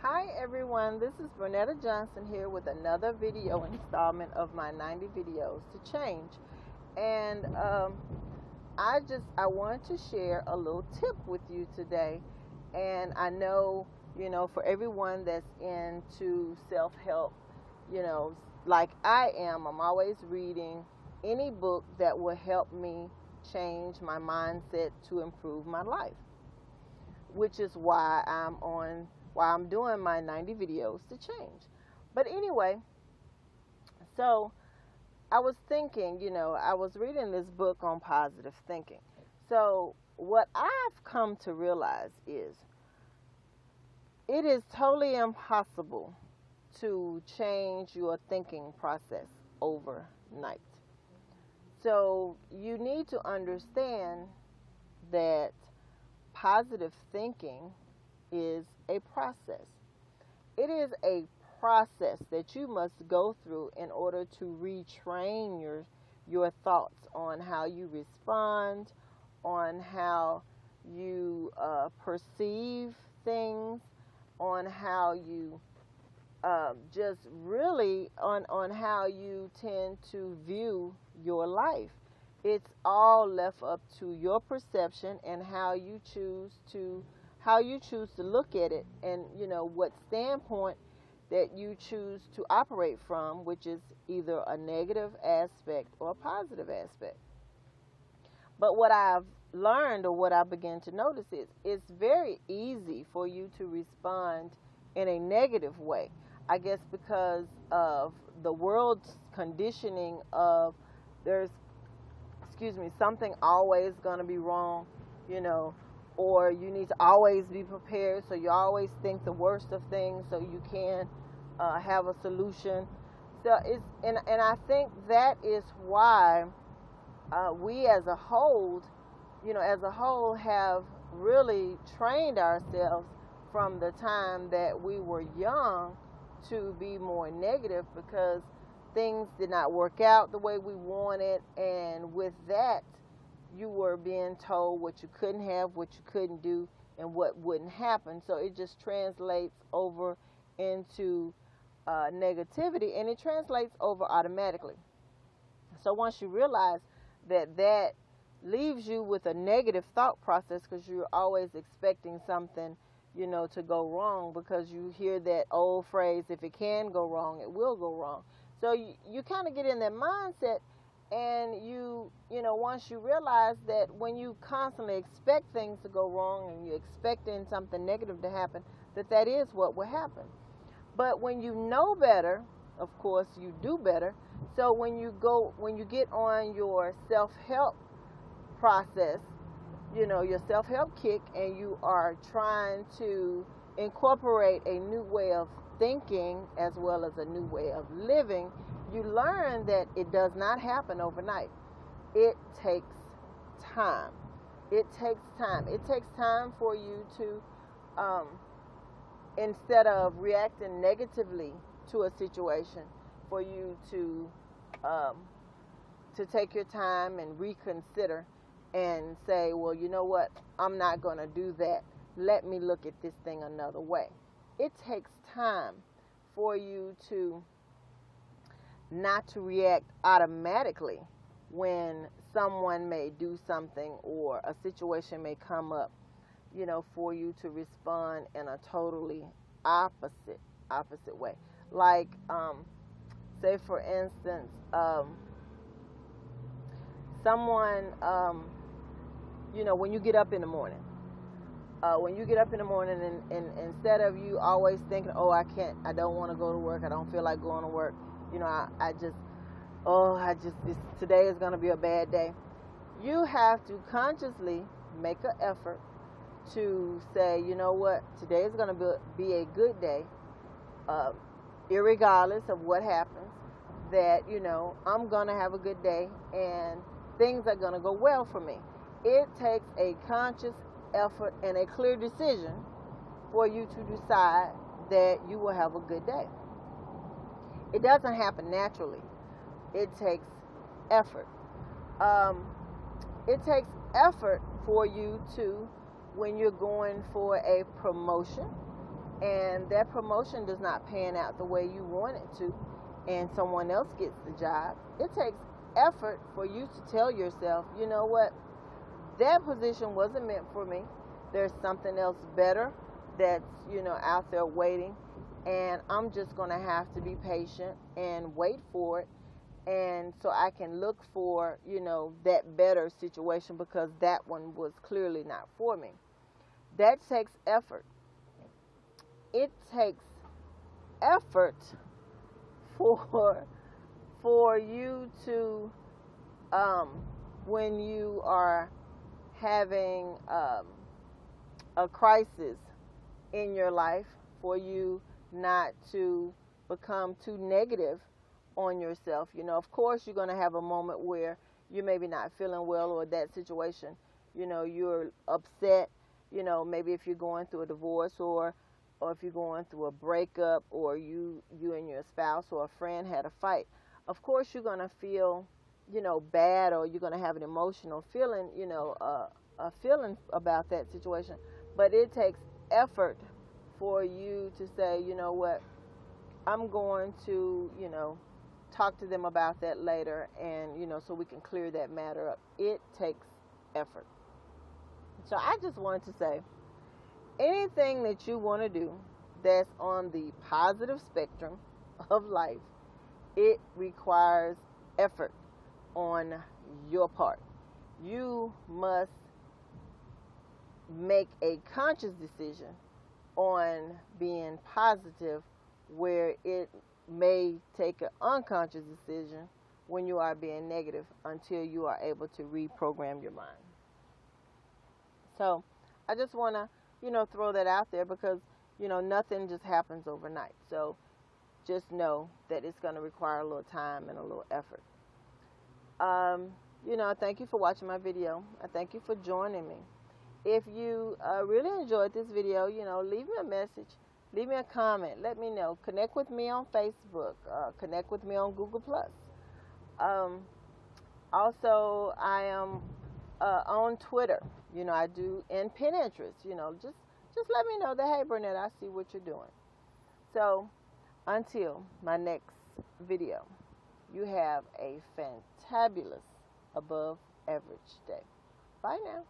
Hi everyone, this is Bernetta Johnson here with another video installment of my 90 videos to change. And I wanted to share a little tip with you today. And I know, for everyone that's into self-help, like I am, I'm always reading any book that will help me change my mindset to improve my life, which is why I'm doing my 90 videos to change. But anyway, so I was thinking, I was reading this book on positive thinking. So what I've come to realize is it is totally impossible to change your thinking process overnight. So you need to understand that positive thinking is a process. It is a process that you must go through in order to retrain your thoughts on how you respond, on how you perceive things, on how you just really on how you tend to view your life. It's all left up to your perception and how you choose to look at it, and what standpoint that you choose to operate from, which is either a negative aspect or a positive aspect. But what I've learned, or what I began to notice, is it's very easy for you to respond in a negative way. I guess because of the world's conditioning of there's something always going to be wrong, or you need to always be prepared, so you always think the worst of things so you can have a solution. So and I think that is why we as a whole have really trained ourselves from the time that we were young to be more negative, because things did not work out the way we wanted, and with that you were being told what you couldn't have, what you couldn't do, and what wouldn't happen. So it just translates over into negativity, and it translates over automatically. So once you realize that leaves you with a negative thought process, because you're always expecting something to go wrong, because you hear that old phrase, if it can go wrong, it will go wrong. So you kind of get in that mindset, and once you realize that when you constantly expect things to go wrong and you're expecting something negative to happen, that is what will happen. But when you know better, of course, you do better. So when you get on your self-help process, your self-help kick, and you are trying to incorporate a new way of thinking as well as a new way of living, you learn that it does not happen overnight. It takes time. It takes time. It takes time for you to, instead of reacting negatively to a situation, for you to take your time and reconsider and say, well, you know what? I'm not going to do that. Let me look at this thing another way. It takes time for you to not to react automatically when someone may do something or a situation may come up, for you to respond in a totally opposite way. Like, say for instance, someone, when you get up in the morning, and instead of you always thinking, oh, I don't want to go to work, I don't feel like going to work, today is going to be a bad day. You have to consciously make an effort to say, you know what, today is going to be a good day, irregardless of what happens, that, I'm going to have a good day and things are going to go well for me. It takes a conscious effort and a clear decision for you to decide that you will have a good day. It doesn't happen naturally. It takes effort. It takes effort for you to, when you're going for a promotion, and that promotion does not pan out the way you want it to, and someone else gets the job, it takes effort for you to tell yourself, you know what, that position wasn't meant for me. There's something else better that's, out there waiting, and I'm just going to have to be patient and wait for it, and so I can look for, that better situation, because that one was clearly not for me. That takes effort. It takes effort for you to, when you are having a crisis in your life, for you not to become too negative on yourself. Of course you're going to have a moment where you maybe not feeling well, or that situation, you're upset, maybe if you're going through a divorce, or if you're going through a breakup, or you and your spouse or a friend had a fight. Of course you're going to feel, bad, or you're going to have an emotional feeling, a feeling about that situation. But it takes effort for you to say, you know what, I'm going to, talk to them about that later, and, so we can clear that matter up. It takes effort. So I just wanted to say, anything that you want to do that's on the positive spectrum of life, it requires effort on your part. You must make a conscious decision on being positive, where it may take an unconscious decision when you are being negative, until you are able to reprogram your mind. So I just want to, throw that out there, because, nothing just happens overnight. So just know that it's going to require a little time and a little effort. I thank you for watching my video. I thank you for joining me. If you really enjoyed this video, leave me a message. Leave me a comment. Let me know. Connect with me on Facebook. Connect with me on Google+. Also, I am on Twitter. I do, and Pinterest. Just let me know that, hey, Burnett, I see what you're doing. So, until my next video, you have a fantabulous, above average day. Bye now.